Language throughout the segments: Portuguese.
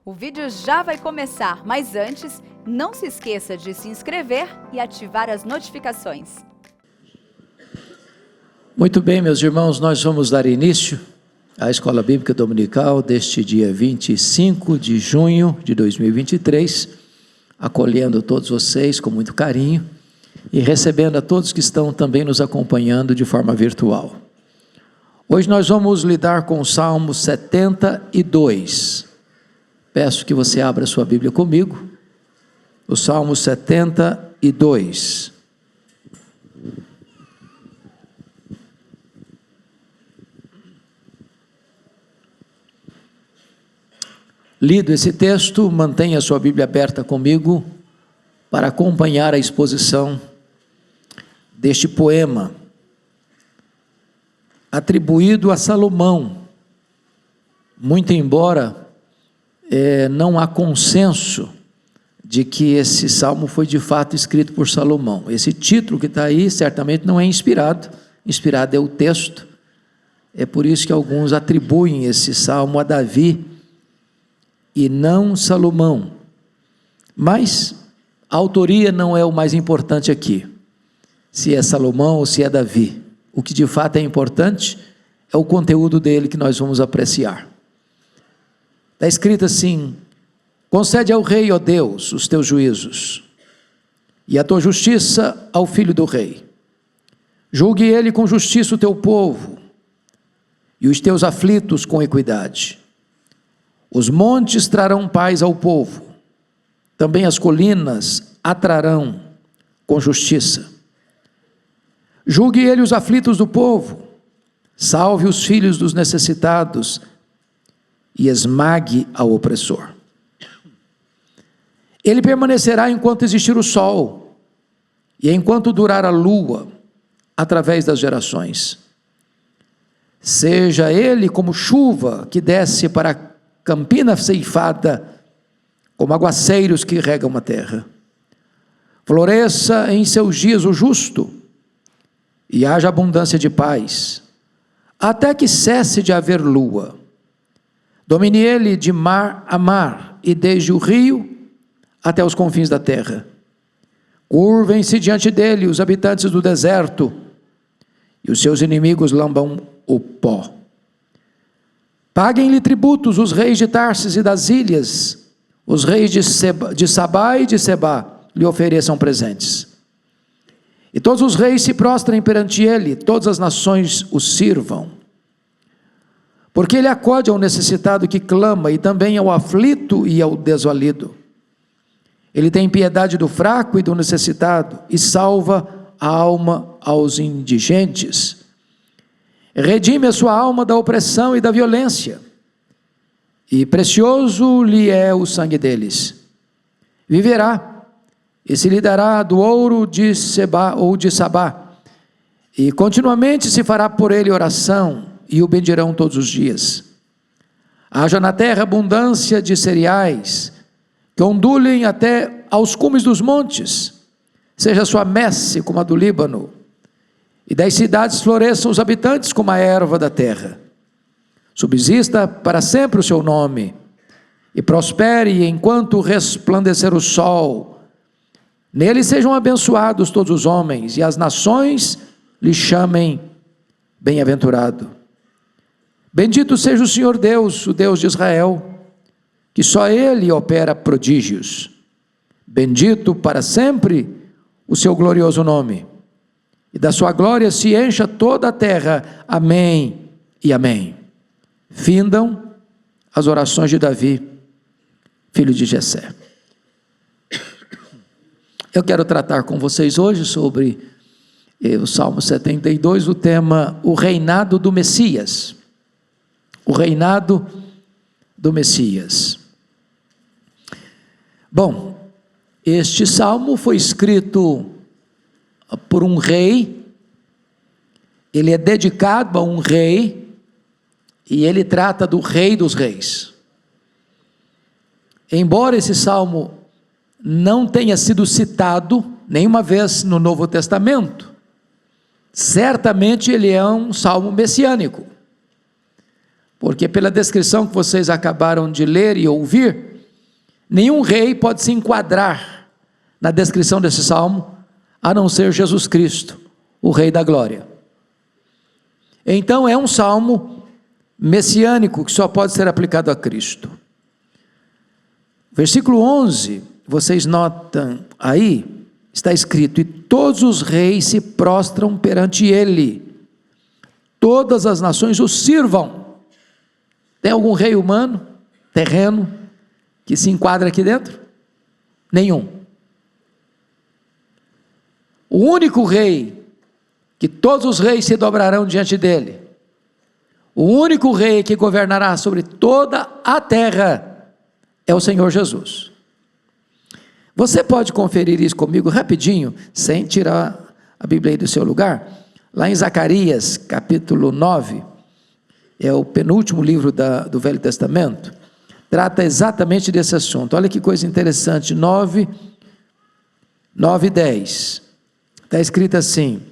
O vídeo já vai começar, mas antes, não se esqueça de se inscrever e ativar as notificações. Muito bem, meus irmãos, nós vamos dar início à Escola Bíblica Dominical deste dia 25 de junho de 2023, acolhendo todos vocês com muito carinho e recebendo a todos que estão também nos acompanhando de forma virtual. Hoje nós vamos lidar com o Salmo 72. Peço que você abra sua Bíblia comigo, o Salmo 72. Lido esse texto, mantenha sua Bíblia aberta comigo para acompanhar a exposição deste poema, atribuído a Salomão, muito embora não há consenso de que esse salmo foi de fato escrito por Salomão. Esse título que está aí certamente não é inspirado é o texto, é por isso que alguns atribuem esse salmo a Davi e não Salomão, mas a autoria não é o mais importante aqui, se é Salomão ou se é Davi. O que de fato é importante é o conteúdo dele que nós vamos apreciar. Está escrito assim: concede ao rei, ó Deus, os teus juízos, e a tua justiça ao filho do rei. Julgue ele com justiça o teu povo, e os teus aflitos com equidade. Os montes trarão paz ao povo, também as colinas atrarão com justiça. Julgue ele os aflitos do povo, salve os filhos dos necessitados, e esmague ao opressor. Ele permanecerá enquanto existir o sol, e enquanto durar a lua, através das gerações. Seja ele como chuva que desce para a campina ceifada, como aguaceiros que regam a terra. Floresça em seus dias o justo, e haja abundância de paz, até que cesse de haver lua. Domine ele de mar a mar, e desde o rio até os confins da terra. Curvem-se diante dele os habitantes do deserto, e os seus inimigos lambam o pó. Paguem-lhe tributos os reis de Tarsis e das ilhas, os reis de Sabá e de Sebá lhe ofereçam presentes. E todos os reis se prostrem perante ele, todas as nações o sirvam. Porque ele acode ao necessitado que clama, e também ao aflito e ao desvalido. Ele tem piedade do fraco e do necessitado, e salva a alma aos indigentes. Redime a sua alma da opressão e da violência, e precioso lhe é o sangue deles. Viverá, e se lhe dará do ouro de Sebá ou de Sabá, e continuamente se fará por ele oração, e o bendirão todos os dias. Haja na terra abundância de cereais, que ondulem até aos cumes dos montes, seja sua messe como a do Líbano, e das cidades floresçam os habitantes como a erva da terra. Subsista para sempre o seu nome, e prospere enquanto resplandecer o sol. Nele sejam abençoados todos os homens, e as nações lhe chamem bem-aventurado. Bendito seja o Senhor Deus, o Deus de Israel, que só Ele opera prodígios. Bendito para sempre o seu glorioso nome, e da sua glória se encha toda a terra. Amém e amém. Findam as orações de Davi, filho de Jessé. Eu quero tratar com vocês hoje sobre o Salmo 72, o tema, o reinado do Messias. O reinado do Messias. Bom, este salmo foi escrito por um rei, ele é dedicado a um rei, e ele trata do Rei dos Reis. Embora esse salmo não tenha sido citado nenhuma vez no Novo Testamento, certamente ele é um salmo messiânico, porque pela descrição que vocês acabaram de ler e ouvir, Nenhum rei pode se enquadrar na descrição desse salmo, a não ser Jesus Cristo, o Rei da Glória. Então é um salmo messiânico que só pode ser aplicado a Cristo. Versículo 11, vocês notam aí, está escrito: e todos os reis se prostram perante ele, todas as nações o sirvam. Tem algum rei humano, terreno, que se enquadra aqui dentro? Nenhum. O único rei, que todos os reis se dobrarão diante dele, o único rei que governará sobre toda a terra, é o Senhor Jesus. Você pode conferir isso comigo rapidinho, sem tirar a Bíblia aí do seu lugar, lá em Zacarias, capítulo 9, é o penúltimo livro do Velho Testamento, trata exatamente desse assunto. Olha que coisa interessante, 9 e 10, está escrito assim: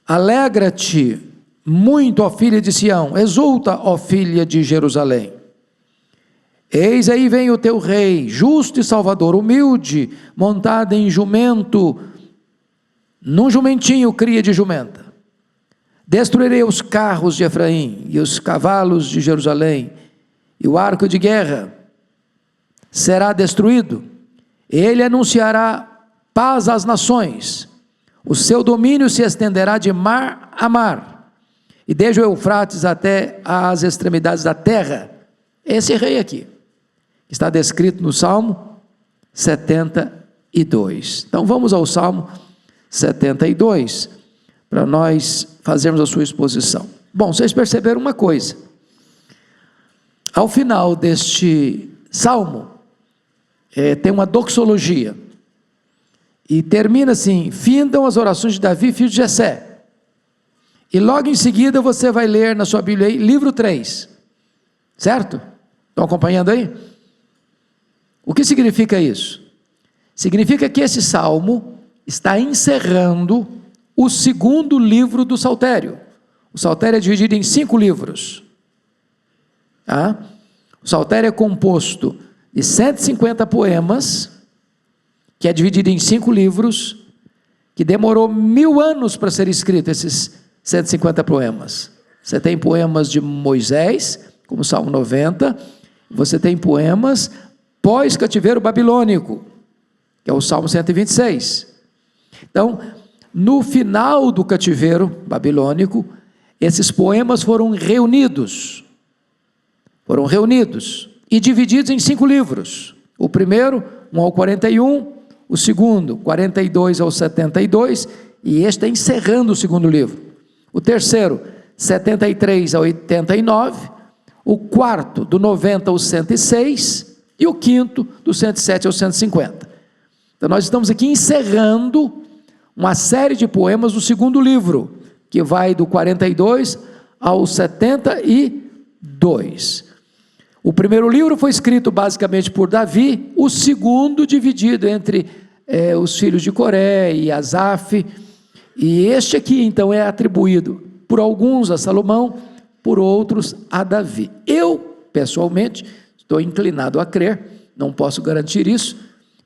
alegra-te muito, ó filha de Sião, exulta, ó filha de Jerusalém. Eis aí vem o teu rei, justo e salvador, humilde, montado em jumento, num jumentinho cria de jumenta. Destruirei os carros de Efraim e os cavalos de Jerusalém, e o arco de guerra será destruído. Ele anunciará paz às nações, o seu domínio se estenderá de mar a mar, e desde o Eufrates até as extremidades da terra. Esse rei aqui está descrito no Salmo 72. Então vamos ao Salmo 72, para nós fazermos a sua exposição. Bom, vocês perceberam uma coisa: ao final deste Salmo, tem uma doxologia, e termina assim: findam as orações de Davi, filho de Jessé. E logo em seguida você vai ler na sua Bíblia aí, livro 3, certo? Estão acompanhando aí? O que significa isso? Significa que esse salmo está encerrando o segundo livro do Saltério. O Saltério é dividido em 5 livros. Tá? O Saltério é composto de 150 poemas, que é dividido em 5 livros, que demorou 1000 anos para ser escrito esses 150 poemas. Você tem poemas de Moisés, como o Salmo 90, você tem poemas pós-cativeiro babilônico, que é o Salmo 126. Então, no final do cativeiro babilônico, esses poemas foram reunidos e divididos em 5 livros. O primeiro, 1 ao 41, o segundo, 42 ao 72, e este está encerrando o segundo livro. O terceiro, 73 a 89, o quarto, do 90 ao 106, e o quinto, do 107 ao 150. Então nós estamos aqui encerrando uma série de poemas do segundo livro, que vai do 42 ao 72. O primeiro livro foi escrito basicamente por Davi, o segundo dividido entre os filhos de Coré e Asaf, e este aqui então é atribuído por alguns a Salomão, por outros a Davi. Eu, pessoalmente, estou inclinado a crer, não posso garantir isso,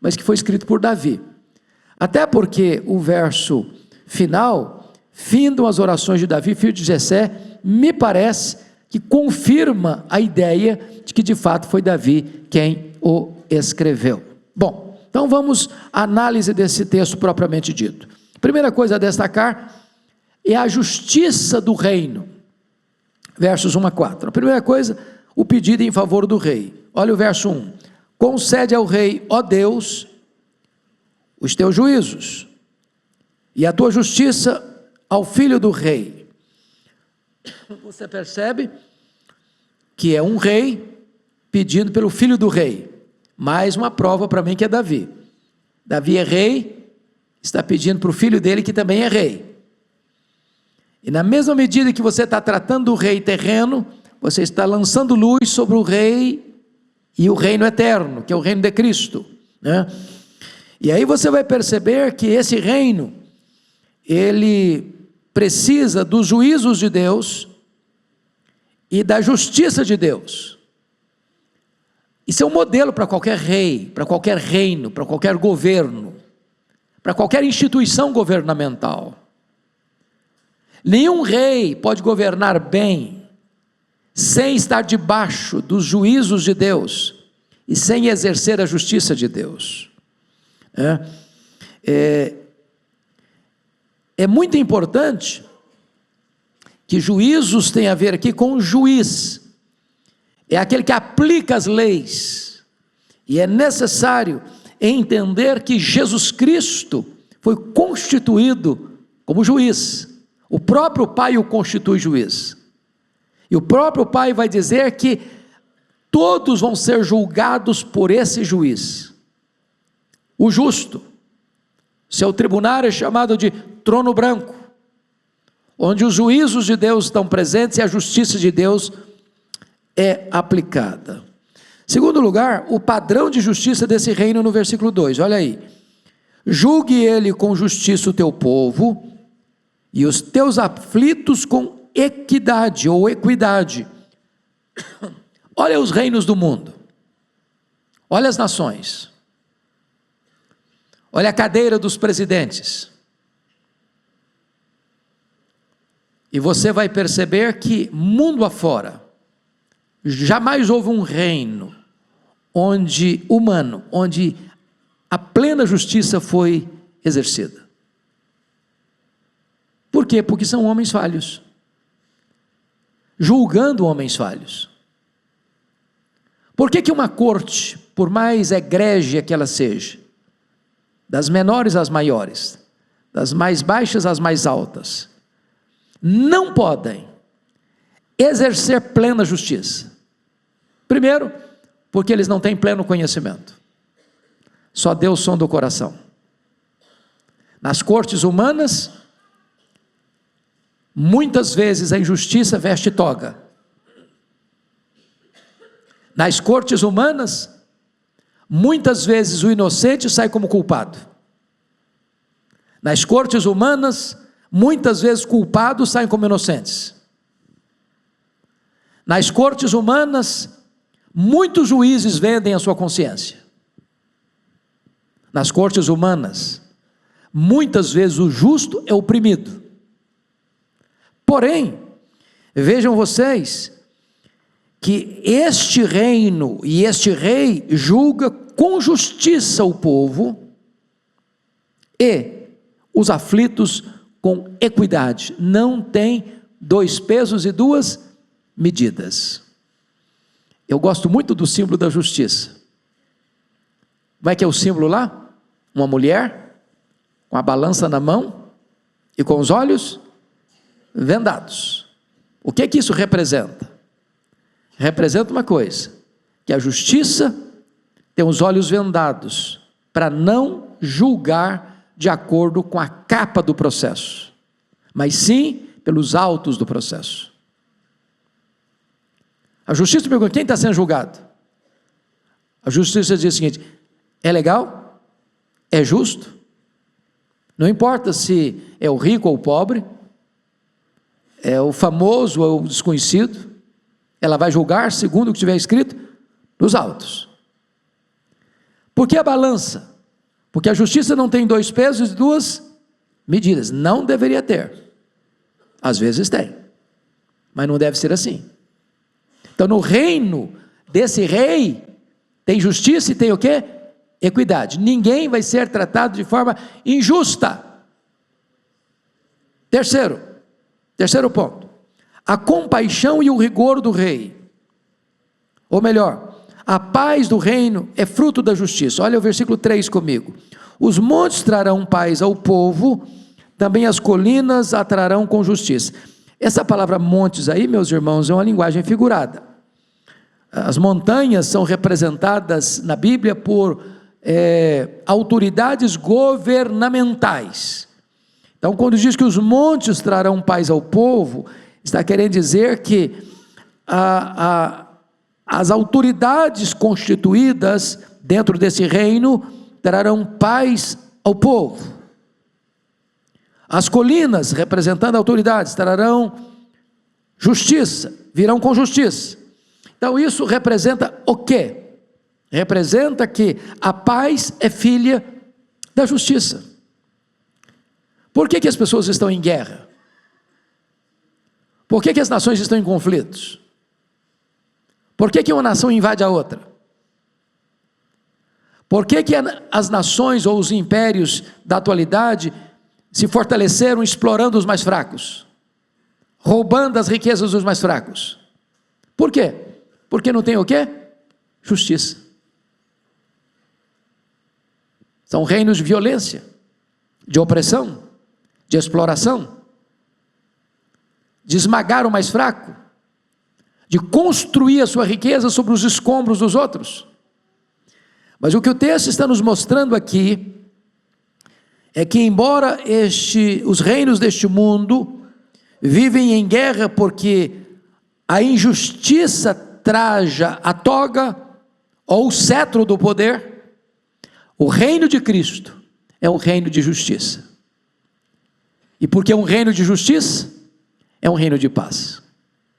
mas que foi escrito por Davi. Até porque o verso final, findam as orações de Davi, filho de Jessé, me parece que confirma a ideia de que de fato foi Davi quem o escreveu. Bom, então vamos à análise desse texto propriamente dito. Primeira coisa a destacar é a justiça do reino, versos 1 a 4. A primeira coisa, o pedido em favor do rei. Olha o verso 1: concede ao rei, ó Deus, os teus juízos, e a tua justiça ao filho do rei. Você percebe que é um rei pedindo pelo filho do rei. Mais uma prova para mim que é Davi. Davi é rei, está pedindo para o filho dele que também é rei. E na mesma medida que você está tratando do rei terreno, você está lançando luz sobre o rei e o reino eterno, que é o reino de Cristo, né? E aí você vai perceber que esse reino, ele precisa dos juízos de Deus e da justiça de Deus. Isso é um modelo para qualquer rei, para qualquer reino, para qualquer governo, para qualquer instituição governamental. Nenhum rei pode governar bem sem estar debaixo dos juízos de Deus e sem exercer a justiça de Deus. É muito importante que juízos tem a ver aqui com juiz. É aquele que aplica as leis. E é necessário entender que Jesus Cristo foi constituído como juiz. O próprio Pai o constitui juiz. E o próprio Pai vai dizer que todos vão ser julgados por esse juiz. O justo. Seu tribunal é chamado de trono branco, onde os juízos de Deus estão presentes e a justiça de Deus é aplicada. Segundo lugar, o padrão de justiça desse reino no versículo 2, olha aí. Julgue ele com justiça o teu povo, e os teus aflitos com equidade ou equidade. Olha os reinos do mundo, olha as nações, olha a cadeira dos presidentes, e você vai perceber que mundo afora, jamais houve um reino onde a plena justiça foi exercida. Por quê? Porque são homens falhos, julgando homens falhos. Por que uma corte, por mais egrégia que ela seja, das menores às maiores, das mais baixas às mais altas, não podem exercer plena justiça? Primeiro, porque eles não têm pleno conhecimento. Só Deus sonda o coração. Nas cortes humanas, muitas vezes a injustiça veste toga. Nas cortes humanas, muitas vezes o inocente sai como culpado. Nas cortes humanas, muitas vezes culpados saem como inocentes. Nas cortes humanas, muitos juízes vendem a sua consciência. Nas cortes humanas, muitas vezes o justo é oprimido. Porém, vejam vocês, que este reino e este rei julga com justiça o povo e os aflitos com equidade. Não tem dois pesos e duas medidas. Eu gosto muito do símbolo da justiça. Como é que é o símbolo lá? Uma mulher com a balança na mão e com os olhos vendados. O que que isso representa? Representa uma coisa, que a justiça tem os olhos vendados para não julgar de acordo com a capa do processo, mas sim pelos autos do processo. A justiça pergunta: quem está sendo julgado? A justiça diz o seguinte: é legal? É justo? Não importa se é o rico ou o pobre, é o famoso ou o desconhecido, ela vai julgar segundo o que estiver escrito nos autos. Por que a balança? Porque a justiça não tem dois pesos e duas medidas. Não deveria ter. Às vezes tem, mas não deve ser assim. Então, no reino desse rei, tem justiça e tem o quê? Equidade. Ninguém vai ser tratado de forma injusta. Terceiro ponto. A compaixão e o rigor do rei. Ou melhor, a paz do reino é fruto da justiça. Olha o versículo 3 comigo. Os montes trarão paz ao povo, também as colinas a trarão com justiça. Essa palavra montes aí, meus irmãos, é uma linguagem figurada. As montanhas são representadas na Bíblia por autoridades governamentais. Então, quando diz que os montes trarão paz ao povo, está querendo dizer que as autoridades constituídas dentro desse reino trarão paz ao povo. As colinas, representando autoridades, trarão justiça, virão com justiça. Então isso representa o quê? representa que a paz é filha da justiça. Por que as pessoas estão em guerra? Por que as nações estão em conflitos? Por que uma nação invade a outra? Por que as nações ou os impérios da atualidade se fortaleceram explorando os mais fracos? Roubando as riquezas dos mais fracos? Por quê? Porque não tem o quê? Justiça. São reinos de violência, de opressão, de exploração, de esmagar o mais fraco, de construir a sua riqueza sobre os escombros dos outros. Mas o que o texto está nos mostrando aqui é que, embora os reinos deste mundo vivem em guerra porque a injustiça traja a toga ou o cetro do poder, o reino de Cristo é um reino de justiça. E porque é um reino de justiça, é um reino de paz.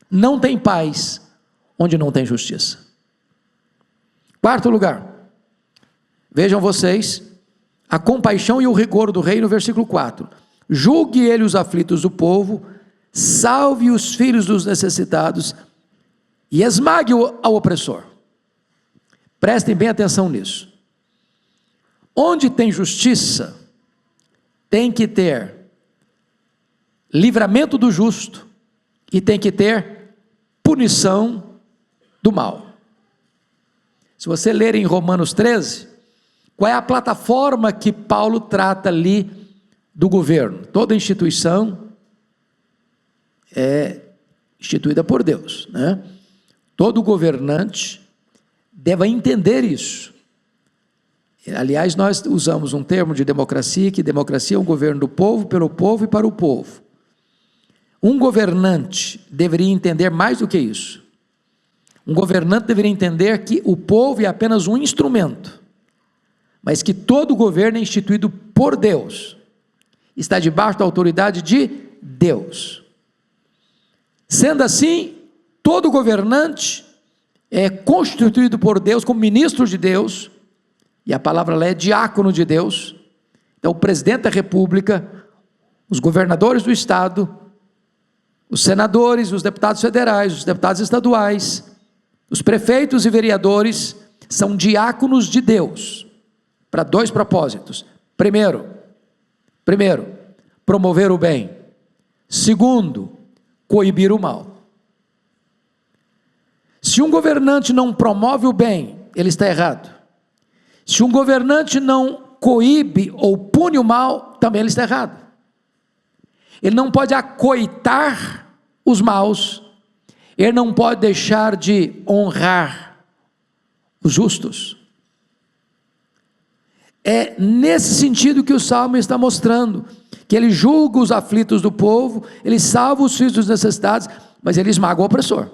Não tem paz onde não tem justiça. Quarto lugar, vejam vocês, a compaixão e o rigor do reino, versículo 4. Julgue ele os aflitos do povo, salve os filhos dos necessitados e esmague ao opressor. Prestem bem atenção nisso. Onde tem justiça, tem que ter livramento do justo e tem que ter punição do mal. Se você ler em Romanos 13, qual é a plataforma que Paulo trata ali do governo? Toda instituição é instituída por Deus, né? Todo governante deve entender isso. Aliás, nós usamos um termo de democracia, que democracia é um governo do povo, pelo povo e para o povo. Um governante deveria entender mais do que isso. Um governante deveria entender que o povo é apenas um instrumento, mas que todo governo é instituído por Deus, está debaixo da autoridade de Deus. Sendo assim, todo governante é constituído por Deus como ministro de Deus, e a palavra lá é diácono de Deus. Então, o presidente da república, os governadores do estado, os senadores, os deputados federais, os deputados estaduais, os prefeitos e vereadores, são diáconos de Deus, para dois propósitos. Primeiro, promover o bem. Segundo, coibir o mal. Se um governante não promove o bem, ele está errado. Se um governante não coíbe ou pune o mal, também ele está errado. Ele não pode acoitar os maus, ele não pode deixar de honrar os justos. É nesse sentido que o Salmo está mostrando, que ele julga os aflitos do povo, ele salva os filhos dos necessitados, mas ele esmaga o opressor.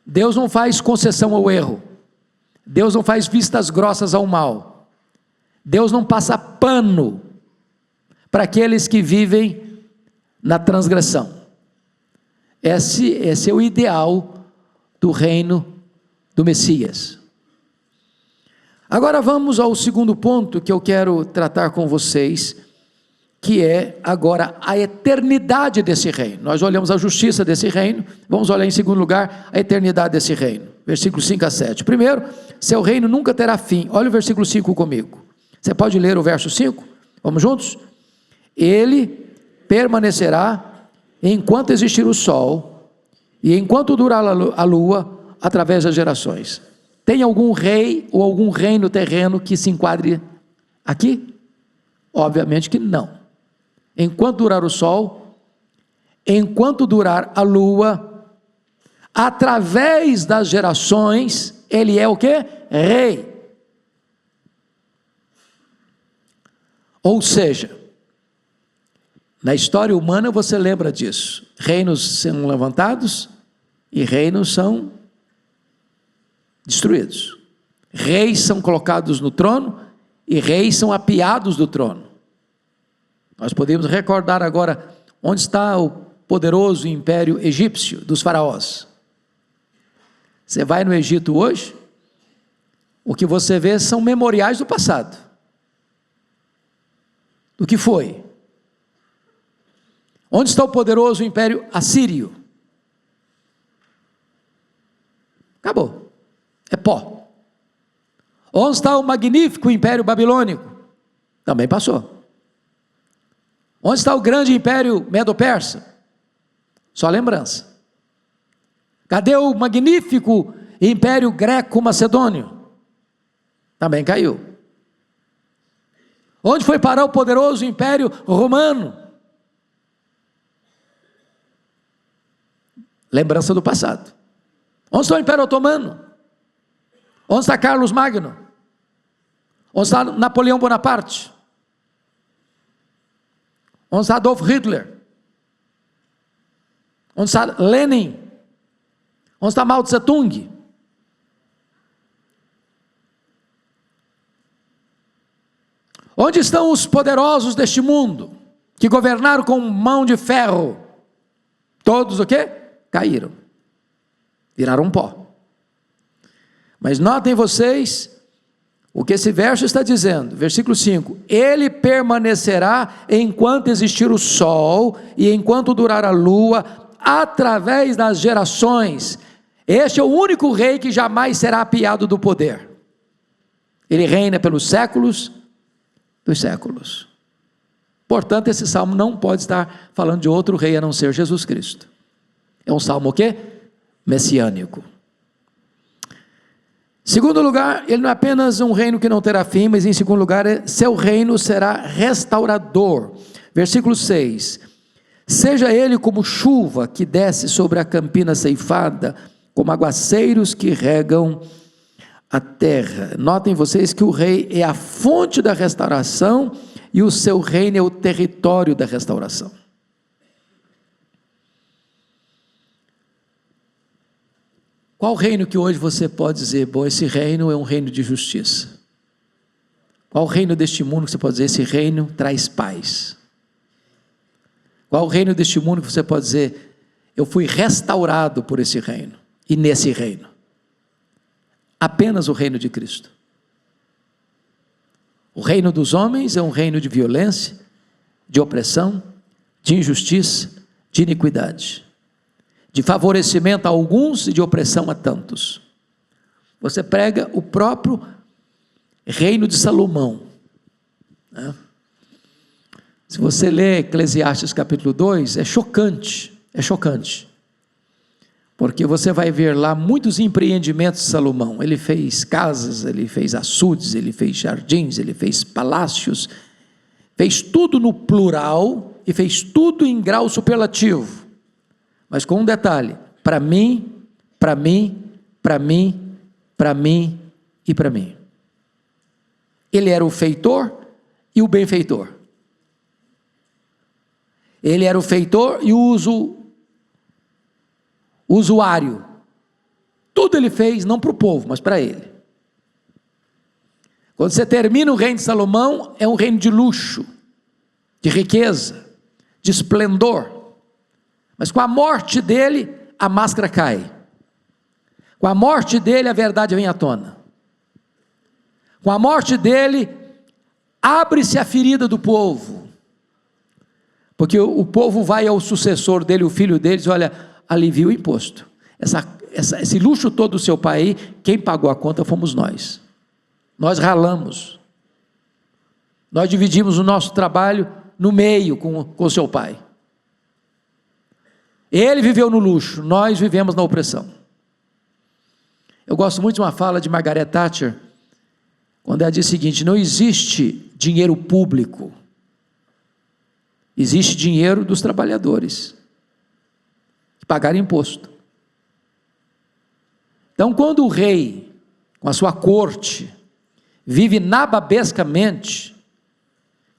Deus não faz concessão ao erro, Deus não faz vistas grossas ao mal, Deus não passa pano para aqueles que vivem na transgressão. Esse é o ideal do reino do Messias. Agora vamos ao segundo ponto que eu quero tratar com vocês, que é agora a eternidade desse reino. Nós olhamos a justiça desse reino, vamos olhar em segundo lugar a eternidade desse reino. Versículos 5 a 7. Primeiro, seu reino nunca terá fim. Olha o versículo 5 comigo. Você pode ler o verso 5? Vamos juntos? Ele permanecerá enquanto existir o sol e enquanto durar a lua através das gerações. Tem algum rei ou algum reino terreno que se enquadre aqui? Obviamente que não. Enquanto durar o sol, enquanto durar a lua, através das gerações, ele é o quê? Rei. Ou seja, na história humana você lembra disso. Reinos são levantados e reinos são destruídos. Reis são colocados no trono e reis são apiados do trono. Nós podemos recordar agora onde está o poderoso império egípcio dos faraós. Você vai no Egito hoje, o que você vê são memoriais do passado, do que foi. Onde está o poderoso império assírio? Acabou, é pó. Onde está o magnífico império babilônico? Também passou. Onde está o grande império medo-persa? Só lembrança. Cadê o magnífico império greco-macedônio? Também caiu. Onde foi parar o poderoso império romano? Lembrança do passado. Onde está o império otomano? Onde está Carlos Magno? Onde está Napoleão Bonaparte? Onde está Adolf Hitler? Onde está Lenin? Onde está Mao Tse Tung? Onde estão os poderosos deste mundo, que governaram com mão de ferro? Todos o quê? Caíram, viraram pó. Mas notem vocês o que esse verso está dizendo, versículo 5: ele permanecerá enquanto existir o sol e enquanto durar a lua, através das gerações. Este é o único rei que jamais será apiado do poder. Ele reina pelos séculos dos séculos. Portanto, esse salmo não pode estar falando de outro rei a não ser Jesus Cristo. É um salmo o quê? Messiânico. Segundo lugar, ele não é apenas um reino que não terá fim, mas em segundo lugar, seu reino será restaurador. Versículo 6: seja ele como chuva que desce sobre a campina ceifada, como aguaceiros que regam a terra. Notem vocês que o rei é a fonte da restauração e o seu reino é o território da restauração. Qual reino que hoje você pode dizer, bom, esse reino é um reino de justiça? Qual reino deste mundo que você pode dizer, esse reino traz paz? Qual reino deste mundo que você pode dizer, eu fui restaurado por esse reino, e nesse reino? Apenas o reino de Cristo. O reino dos homens é um reino de violência, de opressão, de injustiça, de iniquidade, de favorecimento a alguns e de opressão a tantos. Você prega o próprio reino de Salomão, né? Se você ler Eclesiastes capítulo 2, é chocante, porque você vai ver lá muitos empreendimentos de Salomão. Ele fez casas, ele fez açudes, ele fez jardins, ele fez palácios, fez tudo no plural e fez tudo em grau superlativo, mas com um detalhe: para mim, para mim, para mim, para mim e para mim. Ele era o feitor e o benfeitor. Ele era o feitor e o usuário. Tudo ele fez, não para o povo, mas para ele. Quando você termina o reino de Salomão, é um reino de luxo, de riqueza, de esplendor. Mas com a morte dele, a máscara cai. Com a morte dele, a verdade vem à tona. Com a morte dele, abre-se a ferida do povo. Porque o povo vai ao sucessor dele, o filho dele, diz, olha, alivia o imposto. Esse luxo todo do seu pai, quem pagou a conta fomos nós. Nós ralamos. Nós dividimos o nosso trabalho no meio com o seu pai. Ele viveu no luxo, nós vivemos na opressão. Eu gosto muito de uma fala de Margaret Thatcher, quando ela diz o seguinte: não existe dinheiro público, existe dinheiro dos trabalhadores, que pagaram imposto. Então, quando o rei, com a sua corte, vive nababescamente,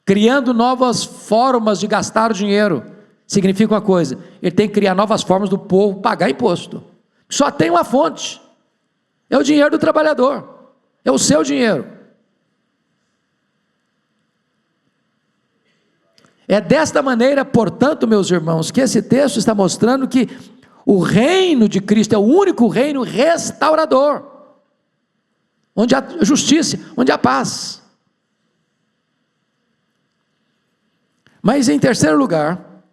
criando novas formas de gastar o dinheiro, significa uma coisa: ele tem que criar novas formas do povo pagar imposto. Só tem uma fonte, é o dinheiro do trabalhador, é o seu dinheiro. É desta maneira, portanto, meus irmãos, que esse texto está mostrando que o reino de Cristo é o único reino restaurador. onde há justiça, onde há paz. Mas em terceiro lugar,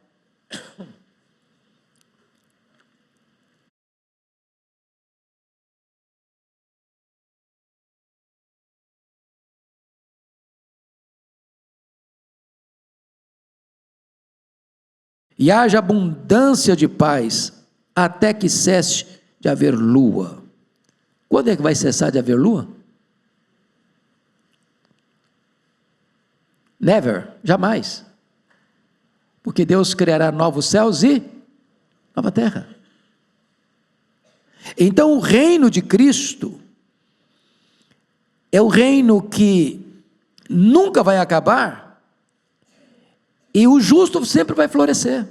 e haja abundância de paz, até que cesse de haver lua. Quando é que vai cessar de haver lua? Never, jamais. Porque Deus criará novos céus e nova terra. Então o reino de Cristo é o reino que nunca vai acabar, e o justo sempre vai florescer.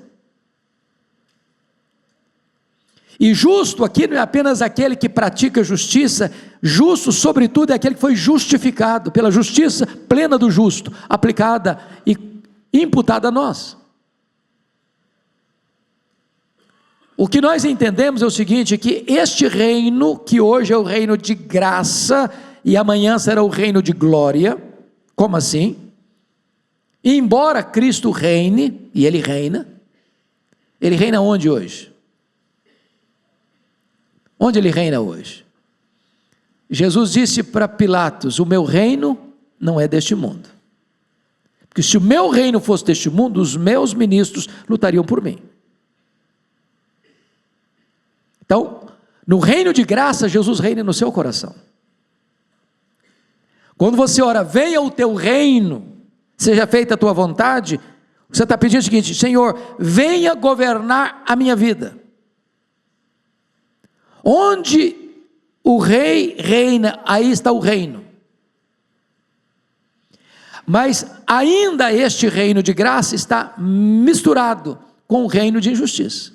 E justo aqui não é apenas aquele que pratica justiça, justo sobretudo é aquele que foi justificado pela justiça plena do justo, aplicada e imputada a nós. O que nós entendemos é o seguinte, que este reino, que hoje é o reino de graça, e amanhã será o reino de glória. Como assim? E embora Cristo reine, e Ele reina onde hoje? Onde Ele reina hoje? Jesus disse para Pilatos: o meu reino não é deste mundo, porque se o meu reino fosse deste mundo, os meus ministros lutariam por mim. Então, no reino de graça, Jesus reina no seu coração. Quando você ora, venha o teu reino, seja feita a tua vontade, você está pedindo o seguinte: Senhor, venha governar a minha vida. Onde o rei reina, aí está o reino. Mas ainda este reino de graça está misturado com o reino de injustiça.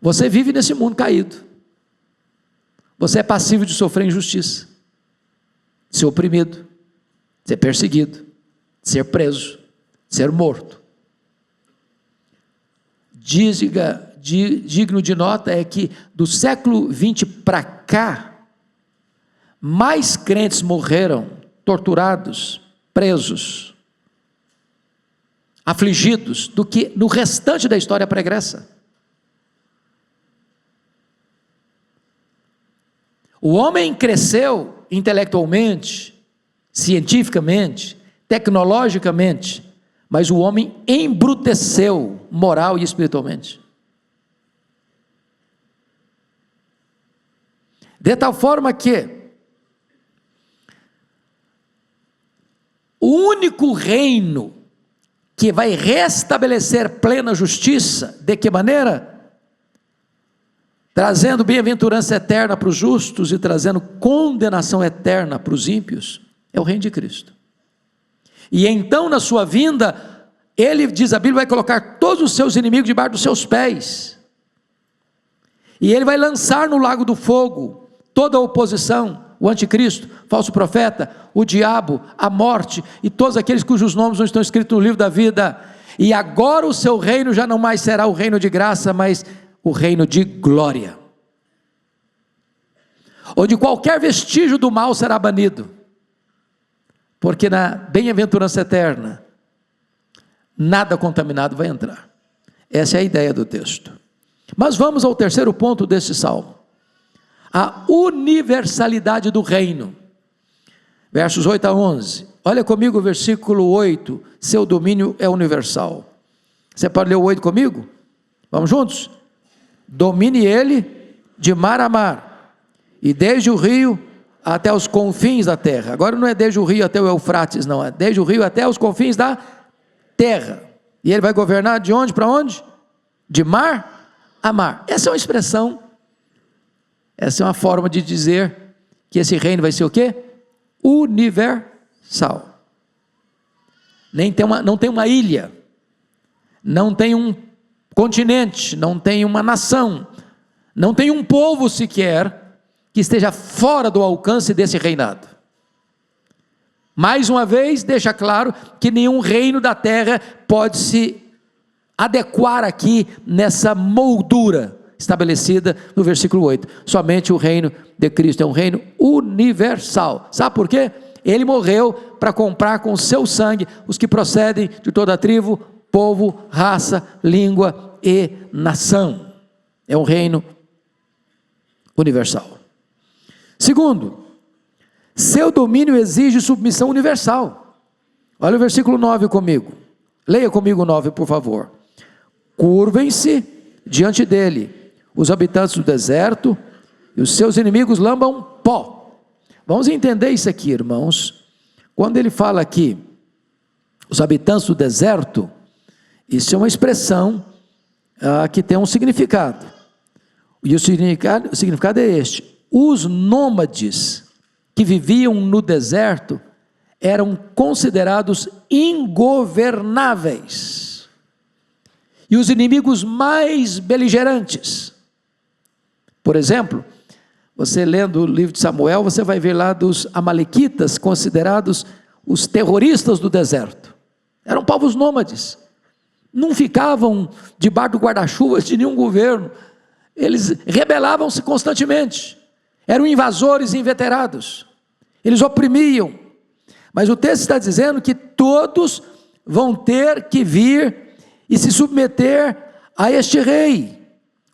Você vive nesse mundo caído. Você é passivo de sofrer injustiça, de ser oprimido, de ser perseguido, de ser preso, de ser morto. Digno de nota é que do século XX para cá, mais crentes morreram torturados, presos, afligidos, do que no restante da história pregressa. O homem cresceu intelectualmente, cientificamente, tecnologicamente, mas o homem embruteceu moral e espiritualmente. De tal forma que o único reino que vai restabelecer plena justiça, de que maneira? Trazendo bem-aventurança eterna para os justos e trazendo condenação eterna para os ímpios, é o reino de Cristo. E então na sua vinda, Ele, diz a Bíblia, vai colocar todos os seus inimigos debaixo dos seus pés, e Ele vai lançar no lago do fogo toda a oposição, o anticristo, falso profeta, o diabo, a morte, e todos aqueles cujos nomes não estão escritos no livro da vida. E agora o seu reino já não mais será o reino de graça, mas o reino de glória, onde qualquer vestígio do mal será banido, porque na bem-aventurança eterna, nada contaminado vai entrar. Essa é a ideia do texto. Mas vamos ao terceiro ponto desse salmo: a universalidade do reino, versos 8 a 11, olha comigo o versículo 8, seu domínio é universal. Você pode ler o 8 comigo? Vamos juntos? Domine ele de mar a mar, e desde o rio até os confins da terra. Agora não é desde o rio até o Eufrates, não, é desde o rio até os confins da terra. E ele vai governar de onde para onde? De mar a mar. Essa é uma expressão, essa é uma forma de dizer que esse reino vai ser o quê? Universal. Não tem uma ilha, não tem um continente, não tem uma nação, não tem um povo sequer que esteja fora do alcance desse reinado. Mais uma vez, deixa claro que nenhum reino da terra pode se adequar aqui nessa moldura estabelecida no versículo 8, somente o reino de Cristo é um reino universal. Sabe por quê? Ele morreu para comprar com o seu sangue os que procedem de toda tribo, povo, raça, língua e nação. É um reino universal. Segundo, seu domínio exige submissão universal. Olha o versículo 9 comigo. Leia comigo o 9, por favor. Curvem-se diante dele os habitantes do deserto, e os seus inimigos lambam pó. Vamos entender isso aqui, irmãos. Quando ele fala aqui, os habitantes do deserto, isso é uma expressão que tem um significado. E o significado é este: os nômades que viviam no deserto eram considerados ingovernáveis, e os inimigos mais beligerantes. Por exemplo, você lendo o livro de Samuel, você vai ver lá dos amalequitas, considerados os terroristas do deserto. Eram povos nômades, não ficavam debaixo do guarda-chuvas de nenhum governo, eles rebelavam-se constantemente, eram invasores inveterados, eles oprimiam. Mas o texto está dizendo que todos vão ter que vir e se submeter a este rei.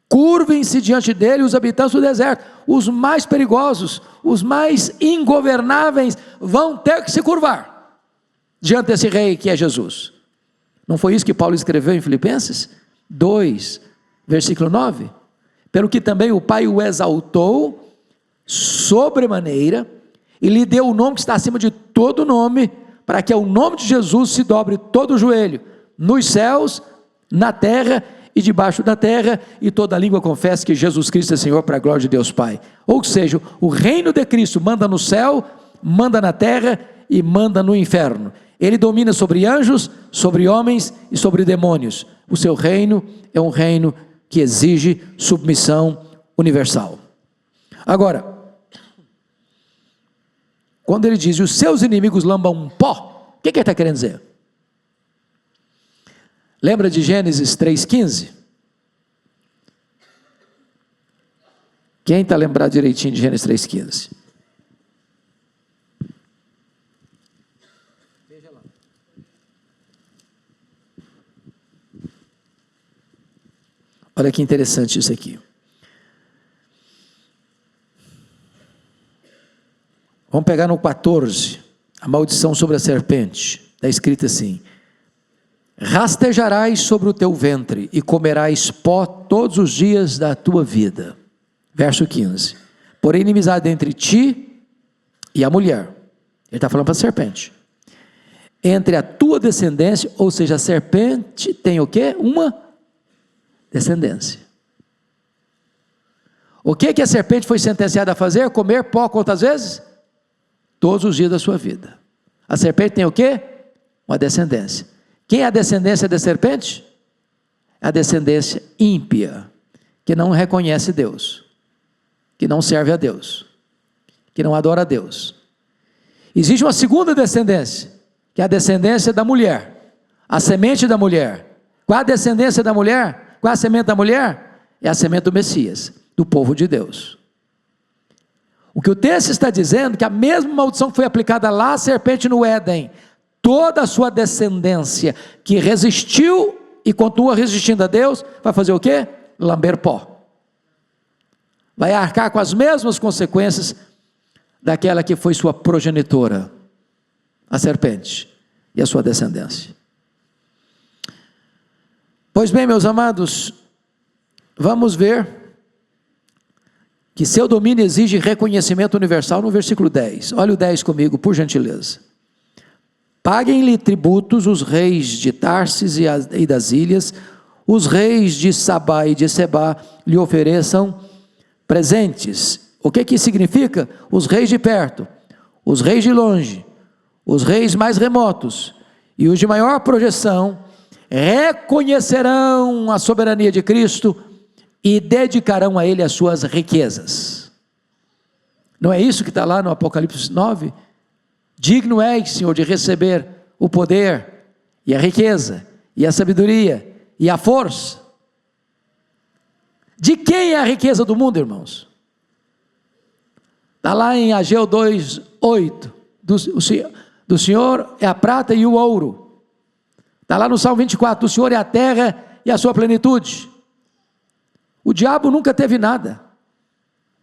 Curvem-se diante dele os habitantes do deserto. Os mais perigosos, os mais ingovernáveis vão ter que se curvar diante desse rei que é Jesus. Não foi isso que Paulo escreveu em Filipenses 2, versículo 9? Pelo que também o Pai o exaltou sobremaneira e lhe deu o nome que está acima de todo nome, para que ao nome de Jesus se dobre todo o joelho, nos céus, na terra e debaixo da terra, e toda língua confesse que Jesus Cristo é Senhor, para a glória de Deus Pai. Ou seja, o reino de Cristo manda no céu, manda na terra e manda no inferno. Ele domina sobre anjos, sobre homens e sobre demônios. O seu reino é um reino que exige submissão universal. Agora, quando ele diz, os seus inimigos lambam pó, o que ele está querendo dizer? Lembra de Gênesis 3,15? Quem está lembrado direitinho de Gênesis 3,15? Veja lá. Olha que interessante isso aqui. Vamos pegar no 14, a maldição sobre a serpente. Está escrito assim: rastejarás sobre o teu ventre e comerás pó todos os dias da tua vida. Verso 15: porém inimizade entre ti e a mulher. Ele está falando para a serpente. Entre a tua descendência, ou seja, a serpente tem o quê? Uma descendência. O que a serpente foi sentenciada a fazer? Comer pó quantas vezes? Todos os dias da sua vida. A serpente tem o quê? Uma descendência. Quem é a descendência da serpente? A descendência ímpia, que não reconhece Deus, que não serve a Deus, que não adora a Deus. Existe uma segunda descendência, que é a descendência da mulher, a semente da mulher. Qual a descendência da mulher? Qual a semente da mulher? É a semente do Messias, do povo de Deus. O que o texto está dizendo é que a mesma maldição que foi aplicada lá à serpente no Éden, toda a sua descendência que resistiu e continua resistindo a Deus, vai fazer o quê? Lamber pó. Vai arcar com as mesmas consequências daquela que foi sua progenitora, a serpente e a sua descendência. Pois bem, meus amados, vamos ver que seu domínio exige reconhecimento universal no versículo 10. Olha o 10 comigo, por gentileza. Paguem-lhe tributos os reis de Tarsis e das ilhas, os reis de Sabá e de Sebá lhe ofereçam presentes. O que isso significa? Os reis de perto, os reis de longe, os reis mais remotos e os de maior projeção reconhecerão a soberania de Cristo e dedicarão a Ele as suas riquezas. Não é isso que está lá no Apocalipse 9? Digno és, Senhor, de receber o poder, e a riqueza, e a sabedoria, e a força. De quem é a riqueza do mundo, irmãos? Está lá em Ageu 2:8, do Senhor é a prata e o ouro. Está lá no Salmo 24, do Senhor é a terra e a sua plenitude. O diabo nunca teve nada,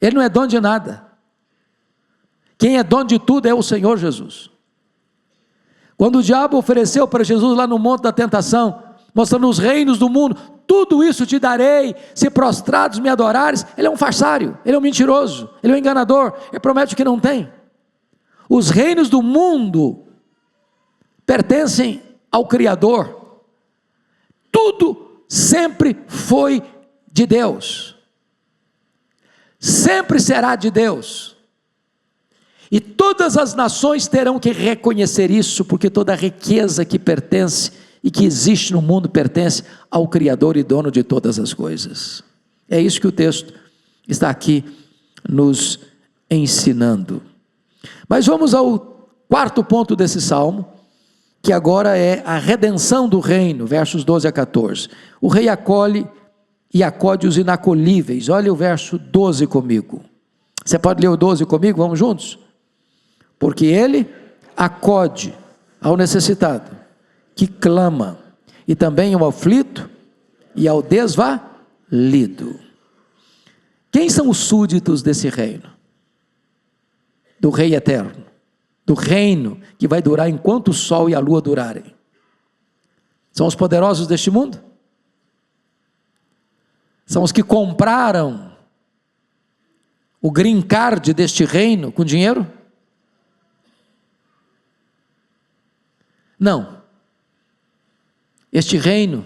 ele não é dono de nada. Quem é dono de tudo é o Senhor Jesus. Quando o diabo ofereceu para Jesus lá no monte da tentação, mostrando os reinos do mundo, tudo isso te darei, se prostrados me adorares, ele é um farsário, ele é um mentiroso, ele é um enganador, ele promete o que não tem. Os reinos do mundo pertencem ao Criador, tudo sempre foi de Deus, sempre será de Deus, e todas as nações terão que reconhecer isso, porque toda a riqueza que pertence e que existe no mundo pertence ao Criador e dono de todas as coisas. É isso que o texto está aqui nos ensinando. Mas vamos ao quarto ponto desse salmo, que agora é a redenção do reino, versos 12 a 14. O rei acolhe e acode os inacolíveis. Olha o verso 12 comigo. Você pode ler o 12 comigo? Vamos juntos? Porque ele acode ao necessitado, que clama, e também ao aflito e ao desvalido. Quem são os súditos desse reino? Do rei eterno, do reino que vai durar enquanto o sol e a lua durarem. São os poderosos deste mundo? São os que compraram o green card deste reino com dinheiro? Não. Este reino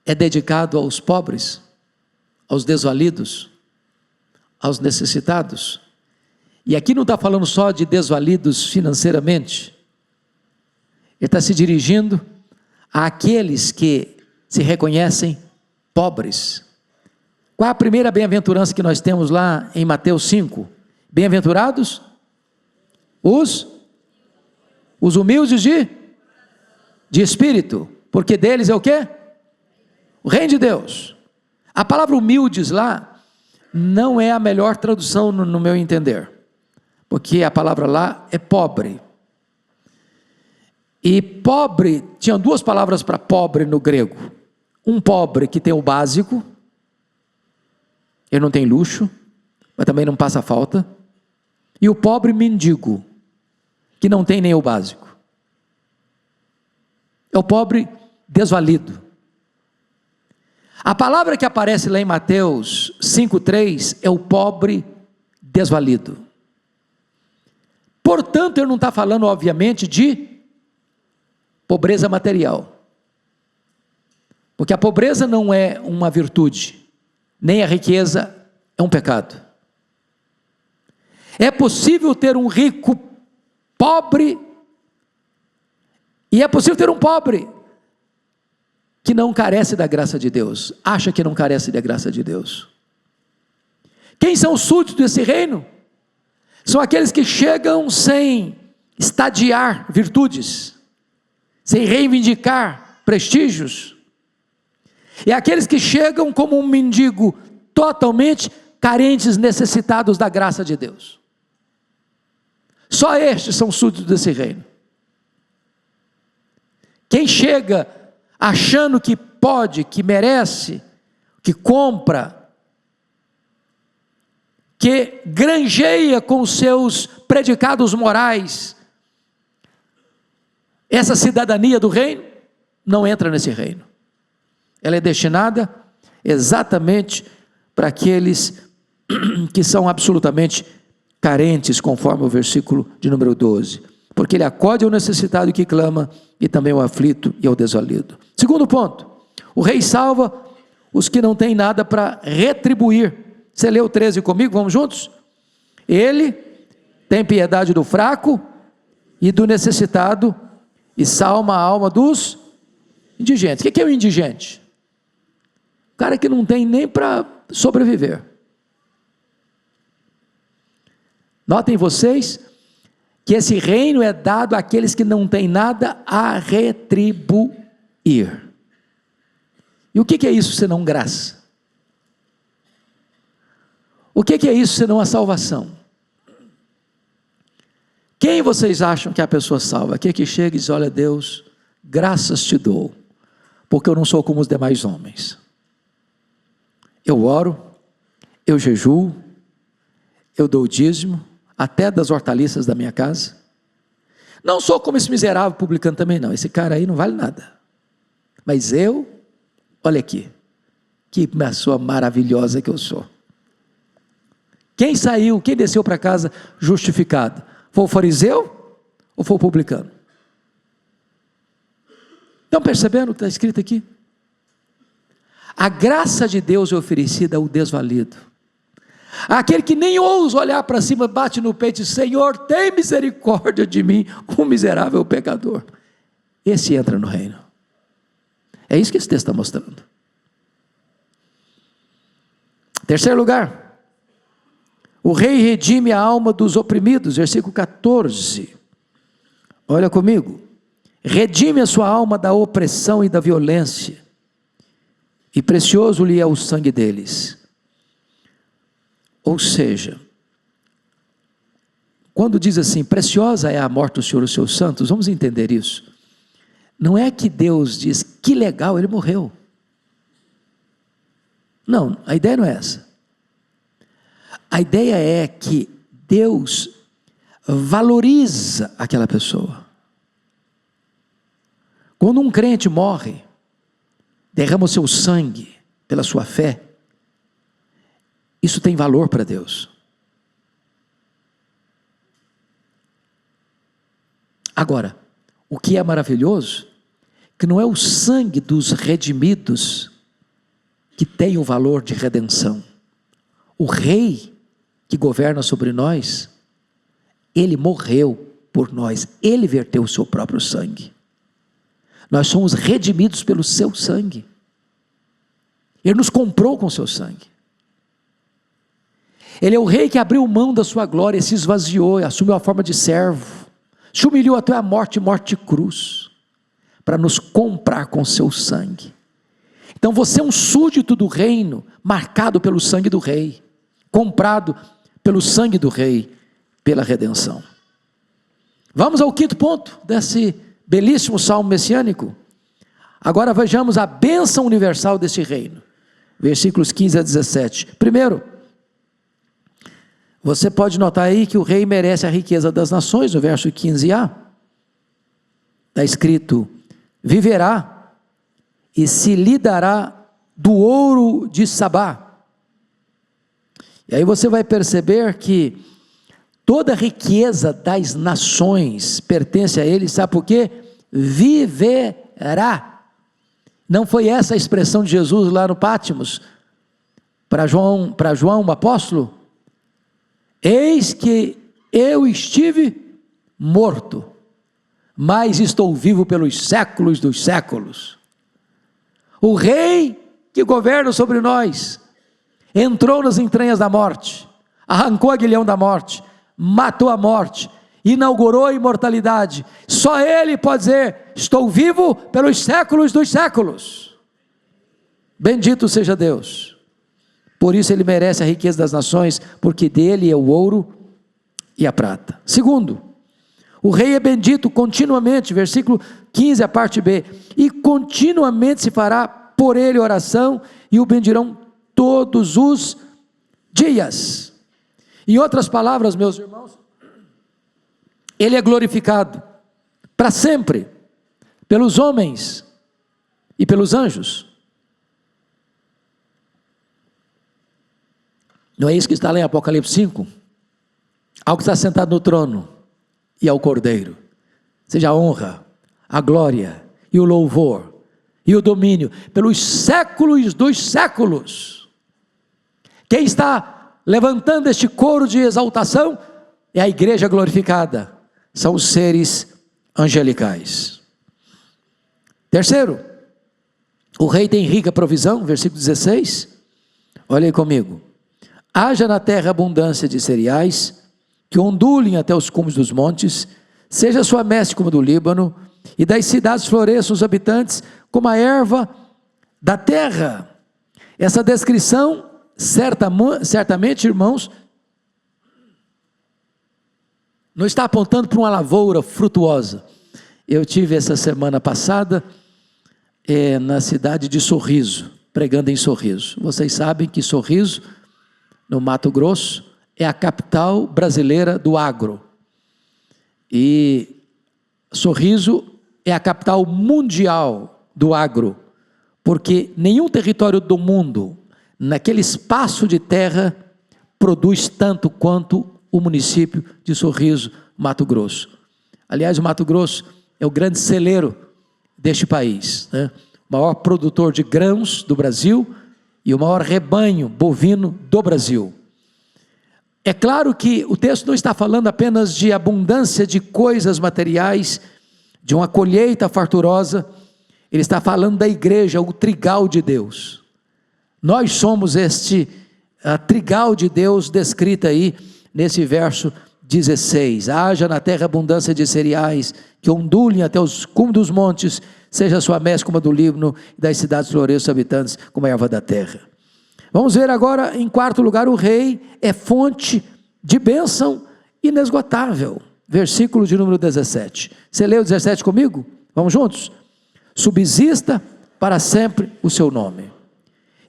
é dedicado aos pobres, aos desvalidos, aos necessitados. E aqui não está falando só de desvalidos financeiramente, ele está se dirigindo àqueles que se reconhecem pobres. Qual é a primeira bem-aventurança que nós temos lá em Mateus 5? Bem-aventurados os humildes de espírito, porque deles é o quê? O reino de Deus. A palavra humildes lá não é a melhor tradução no meu entender, porque a palavra lá é pobre. E pobre, tinham duas palavras para pobre no grego. Um pobre que tem o básico, ele não tem luxo, mas também não passa falta. E o pobre mendigo, que não tem nem o básico. É o pobre desvalido. A palavra que aparece lá em Mateus 5,3 é o pobre desvalido. Portanto, ele não está falando, obviamente, de pobreza material. Porque a pobreza não é uma virtude, nem a riqueza é um pecado. É possível ter um rico pobre, e é possível ter um pobre que não carece da graça de Deus, acha que não carece da graça de Deus. Quem são os súditos desse reino? São aqueles que chegam sem estadiar virtudes, sem reivindicar prestígios. É aqueles que chegam como um mendigo totalmente carentes, necessitados da graça de Deus. Só estes são súditos desse reino. Quem chega achando que pode, que merece, que compra, que granjeia com seus predicados morais essa cidadania do reino, não entra nesse reino. Ela é destinada exatamente para aqueles que são absolutamente carentes, conforme o versículo de número 12. Porque ele acode ao necessitado que clama, e também ao aflito e ao desvalido. Segundo ponto, o rei salva os que não têm nada para retribuir. Você leu o 13 comigo? Vamos juntos? Ele tem piedade do fraco e do necessitado, e salva a alma dos indigentes. O que é o indigente? O cara que não tem nem para sobreviver. Notem vocês que esse reino é dado àqueles que não têm nada a retribuir. E o que é isso senão graça? O que é isso senão a salvação? Quem vocês acham que é a pessoa salva? Aquele que chega e diz: olha Deus, graças te dou, porque eu não sou como os demais homens. Eu oro, eu jejuo, eu dou o dízimo, até das hortaliças da minha casa. Não sou como esse miserável publicano também não, esse cara aí não vale nada. Mas eu, olha aqui, que pessoa maravilhosa que eu sou. Quem saiu, quem desceu para casa justificado? Foi o fariseu ou foi o publicano? Estão percebendo o que está escrito aqui? A graça de Deus é oferecida ao desvalido. Aquele que nem ousa olhar para cima, bate no peito e diz: Senhor, tem misericórdia de mim, um miserável pecador. Esse entra no reino. É isso que esse texto está mostrando. Terceiro lugar, o rei redime a alma dos oprimidos, versículo 14. Olha comigo. Redime a sua alma da opressão e da violência, e precioso lhe é o sangue deles. Ou seja, quando diz assim, preciosa é a morte do Senhor, os seus santos, vamos entender isso. Não é que Deus diz, que legal, ele morreu. Não, a ideia não é essa. A ideia é que Deus valoriza aquela pessoa. Quando um crente morre, derrama o seu sangue pela sua fé, isso tem valor para Deus. Agora, o que é maravilhoso, que não é o sangue dos redimidos que tem o valor de redenção. O rei que governa sobre nós, ele morreu por nós, ele verteu o seu próprio sangue. Nós somos redimidos pelo seu sangue. Ele nos comprou com o seu sangue. Ele é o rei que abriu mão da sua glória, se esvaziou, assumiu a forma de servo, se humilhou até a morte, morte de cruz, para nos comprar com seu sangue. Então você é um súdito do reino, marcado pelo sangue do rei, comprado pelo sangue do rei, pela redenção. Vamos ao quinto ponto desse belíssimo salmo messiânico. Agora vejamos a bênção universal desse reino, versículos 15 a 17. Primeiro, você pode notar aí que o rei merece a riqueza das nações, no verso 15a, está escrito: viverá e se lhe dará do ouro de Sabá. E aí você vai perceber que toda a riqueza das nações pertence a ele, sabe por quê? Viverá. Não foi essa a expressão de Jesus lá no Pátimos, para João o apóstolo? Eis que eu estive morto, mas estou vivo pelos séculos dos séculos. O rei que governa sobre nós, entrou nas entranhas da morte, arrancou o aguilhão da morte, matou a morte, inaugurou a imortalidade. Só ele pode dizer: estou vivo pelos séculos dos séculos. Bendito seja Deus. Por isso ele merece a riqueza das nações, porque dele é o ouro e a prata. Segundo, o rei é bendito continuamente, versículo 15, a parte B, e continuamente se fará por ele oração, e o bendirão todos os dias. Em outras palavras, meus irmãos, ele é glorificado para sempre, pelos homens e pelos anjos. Não é isso que está lá em Apocalipse 5? Ao que está sentado no trono e ao Cordeiro seja a honra, a glória e o louvor e o domínio pelos séculos dos séculos. Quem está levantando este coro de exaltação é a igreja glorificada, são os seres angelicais. Terceiro, o rei tem rica provisão, versículo 16, olha aí comigo. Haja na terra abundância de cereais, que ondulem até os cumes dos montes, seja sua messe como do Líbano, e das cidades floresçam os habitantes como a erva da terra. Essa descrição certamente, irmãos, não está apontando para uma lavoura frutuosa. Eu tive essa semana passada na cidade de Sorriso, pregando em Sorriso. Vocês sabem que Sorriso, no Mato Grosso, é a capital brasileira do agro. E Sorriso é a capital mundial do agro, porque nenhum território do mundo, naquele espaço de terra, produz tanto quanto o município de Sorriso, Mato Grosso. Aliás, o Mato Grosso é o grande celeiro deste país, né? O maior produtor de grãos do Brasil e o maior rebanho bovino do Brasil. É claro que o texto não está falando apenas de abundância de coisas materiais, de uma colheita farturosa, ele está falando da igreja, o trigal de Deus. Nós somos este trigal de Deus descrito aí nesse verso 16, haja na terra abundância de cereais, que ondulem até os cumes dos montes, seja a sua messe como a do Líbano, e das cidades floresçam habitantes como a erva da terra. Vamos ver agora, em quarto lugar, o rei é fonte de bênção inesgotável, versículo de número 17, você leu o 17 comigo? Vamos juntos? Subsista para sempre o seu nome,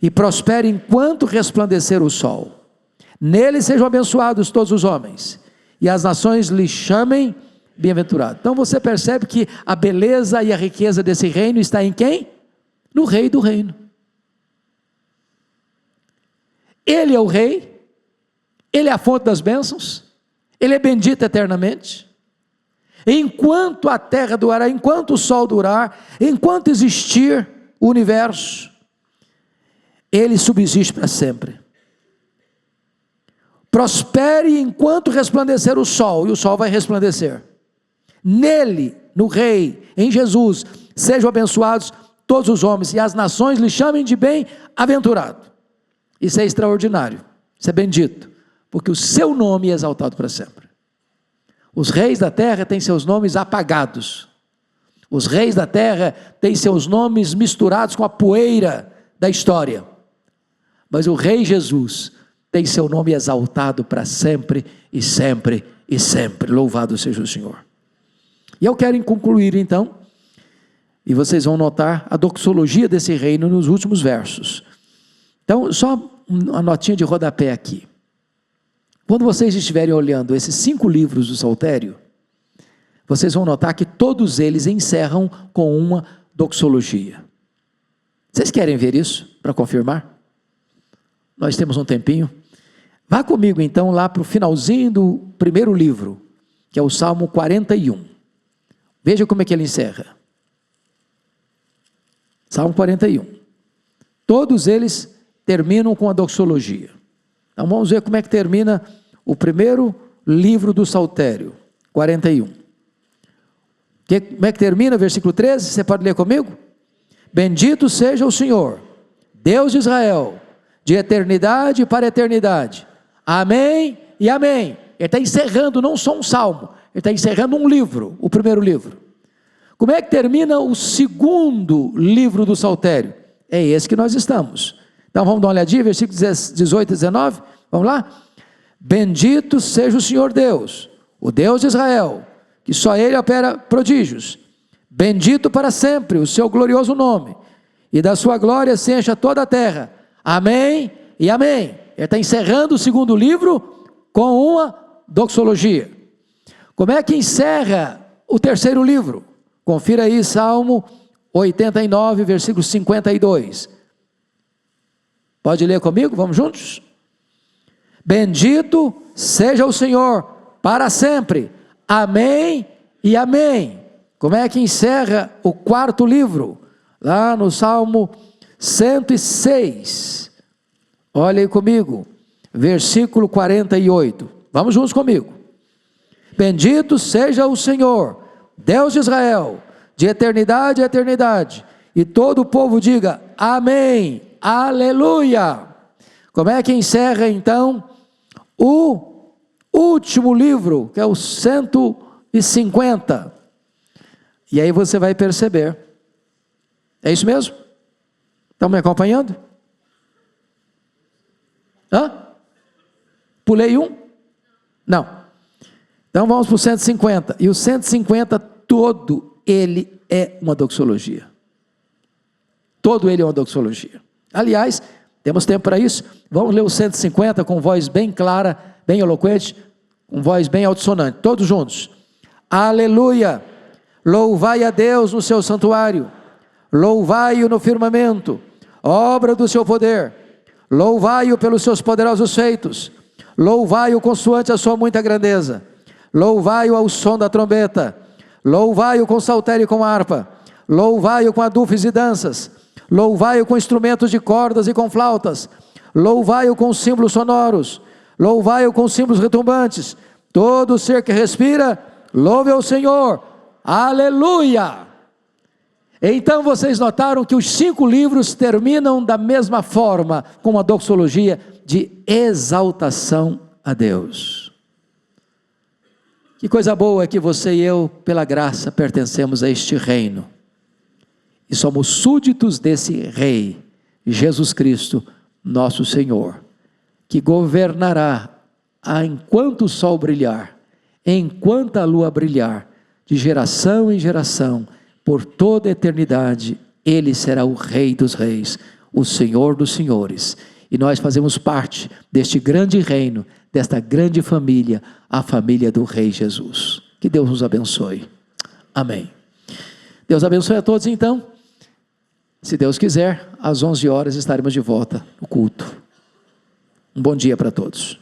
e prospere enquanto resplandecer o sol, nele sejam abençoados todos os homens, e as nações lhe chamem bem-aventurado. Então você percebe que a beleza e a riqueza desse reino está em quem? No rei do reino. Ele é o rei, ele é a fonte das bênçãos, ele é bendito eternamente. Enquanto a terra durar, enquanto o sol durar, enquanto existir o universo, ele subsiste para sempre. Prospere enquanto resplandecer o sol, e o sol vai resplandecer. Nele, no rei, em Jesus, sejam abençoados todos os homens, e as nações lhe chamem de bem-aventurado. Isso é extraordinário, isso é bendito, porque o seu nome é exaltado para sempre. Os reis da terra têm seus nomes apagados, os reis da terra têm seus nomes misturados com a poeira da história, mas o rei Jesus tem seu nome exaltado para sempre e sempre e sempre. Louvado seja o Senhor. E eu quero concluir então, e vocês vão notar a doxologia desse reino nos últimos versos. Então, só uma notinha de rodapé aqui. Quando vocês estiverem olhando esses 5 livros do Saltério, vocês vão notar que todos eles encerram com uma doxologia. Vocês querem ver isso para confirmar? Nós temos um tempinho. Vá comigo então lá para o finalzinho do primeiro livro, que é o Salmo 41. Veja como é que ele encerra. Salmo 41. Todos eles terminam com a doxologia. Então vamos ver como é que termina o primeiro livro do Saltério, 41. Como é que termina? Versículo 13, você pode ler comigo? Bendito seja o Senhor, Deus de Israel, de eternidade para eternidade. Amém e amém. Ele está encerrando não só um salmo, ele está encerrando um livro, o primeiro livro. Como é que termina o segundo livro do Saltério? É esse que nós estamos. Então vamos dar uma olhadinha, versículos 18 e 19, vamos lá? Bendito seja o Senhor Deus, o Deus de Israel, que só Ele opera prodígios. Bendito para sempre o seu glorioso nome, e da sua glória se encha toda a terra. Amém e amém. Ele está encerrando o segundo livro com uma doxologia. Como é que encerra o terceiro livro? Confira aí Salmo 89, versículo 52. Pode ler comigo? Vamos juntos? Bendito seja o Senhor para sempre. Amém e amém. Como é que encerra o quarto livro? Lá no Salmo 106. Olha aí comigo. Versículo 48. Vamos juntos comigo. Bendito seja o Senhor, Deus de Israel, de eternidade a eternidade. E todo o povo diga amém, aleluia. Como é que encerra então o último livro, que é o 150? E aí você vai perceber. É isso mesmo? Estão me acompanhando? Hã? Pulei um? Não. Então vamos para o 150. E o 150, todo ele é uma doxologia. Todo ele é uma doxologia. Aliás, temos tempo para isso. Vamos ler o 150 com voz bem clara, bem eloquente, com voz bem altissonante. Todos juntos. Aleluia! Louvai a Deus no seu santuário. Louvai-o no firmamento, obra do seu poder. Louvai-o pelos seus poderosos feitos. Louvai-o consoante a sua muita grandeza. Louvai-o ao som da trombeta. Louvai-o com saltério e com harpa. Louvai-o com adufes e danças. Louvai-o com instrumentos de cordas e com flautas. Louvai-o com símbolos sonoros. Louvai-o com símbolos retumbantes. Todo ser que respira, louve ao Senhor. Aleluia! Então vocês notaram que os 5 livros terminam da mesma forma, com uma doxologia de exaltação a Deus. Que coisa boa é que você e eu, pela graça, pertencemos a este reino. E somos súditos desse Rei, Jesus Cristo, nosso Senhor, que governará enquanto o sol brilhar, enquanto a lua brilhar, de geração em geração, por toda a eternidade. Ele será o Rei dos reis, o Senhor dos senhores. E nós fazemos parte deste grande reino, desta grande família, a família do Rei Jesus. Que Deus nos abençoe. Amém. Deus abençoe a todos então. Se Deus quiser, às 11 horas estaremos de volta no culto. Um bom dia para todos.